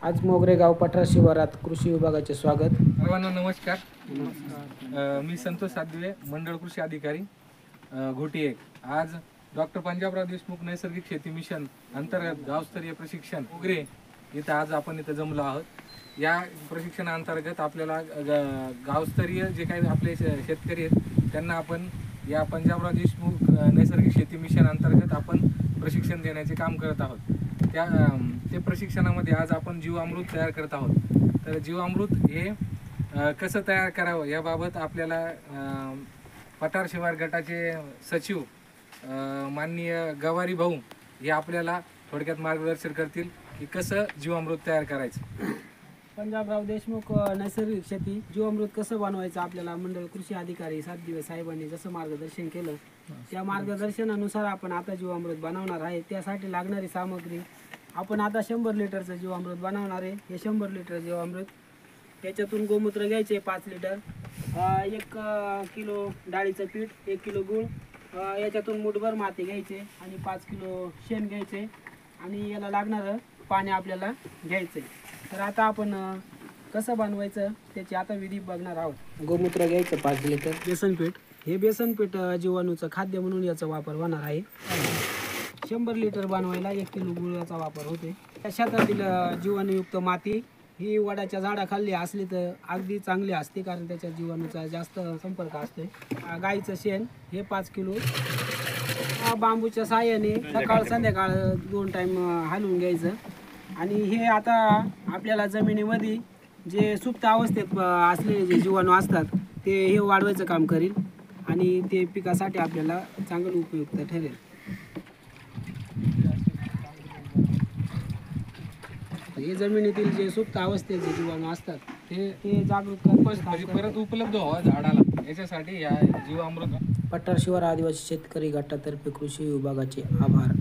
आज मोगरे गाव पठार शिवारात कृषी विभागाचे स्वागत. सर्वांना नमस्कार. मी संतोष सादवे, मंडळ कृषी अधिकारी घोटी 1. आज डॉक्टर पंजाबराव देशमुख नैसर्गिक शेती मिशन अंतर्गत गावस्तरीय प्रशिक्षण मोगरे इथं आज आपण इथं जमलो आहोत. या प्रशिक्षणाअंतर्गत आपल्याला गावस्तरीय जे काही आपले शेतकरी आहेत त्यांना आपण या पंजाबराव देशमुख नैसर्गिक शेती मिशन अंतर्गत आपण प्रशिक्षण देण्याचे काम करत आहोत. ते प्रशिक्षणामध्ये आज आपण जीवामृत तयार करत आहोत. तर जीवामृत हे कसं तयार करावं याबाबत आपल्याला पठार शिवार गटाचे सचिव माननीय गवारी भाऊ हे आपल्याला थोडक्यात मार्गदर्शन करतील की कसं जीवामृत तयार करायचं. पंजाबराव देशमुख नैसर्गिक शेती जीवामृत कसं बनवायचं आपल्याला मंडळ कृषी अधिकारी सादवे साहेबांनी जसं मार्गदर्शन केलं त्या मार्गदर्शनानुसार आपण आता जीवामृत बनवणार आहे. त्यासाठी लागणारी सामग्री आपण आता 100 लिटरचं जीवामृत बनवणार आहे. हे 100 लिटर जीवामृत त्याच्यातून गोमूत्र घ्यायचे 5 लिटर, 1 किलो डाळीचं पीठ, 1 किलो गूळ, याच्यातून मुठभर माती घ्यायचे आणि 5 किलो शेण घ्यायचे आणि याला लागणारं पाणी आपल्याला घ्यायचं आहे. तर आता आपण कसं बनवायचं त्याची आता विधी बघणार आहोत. गोमूत्र घ्यायचं 5 लिटर, बेसन पीठ, हे बेसन पीठ जीवाणूचं खाद्य म्हणून याचा वापर होणार आहे. 100 लिटर बनवायला 1 किलो गुळाचा वापर होते. शेतातील जीवाणूयुक्त माती ही वडाच्या झाडाखाली असली तर अगदी चांगली असते कारण त्याच्या जीवाणूचा जास्त संपर्क असतो. गाईचं शेण हे 5 किलो, बांबूच्या साहाय्याने सकाळ संध्याकाळ 2 टाईम हलवून घ्यायचं. आणि हे आता आपल्याला जमिनीमध्ये जे सुप्त अवस्थेत असलेले जे जीवाणू असतात ते हे वाढवायचं काम करील आणि ते पिकासाठी आपल्याला चांगलं उपयुक्त ठरेल. हे जमिनीतील जे सुप्त अवस्थेचे जीवाणू असतात ते जागृत म्हणजे परत उपलब्ध व्हावं झाडाला याच्यासाठी या जीवामृत. पठार शिवार आदिवासी शेतकरी गटातर्फे कृषी विभागाचे आभार.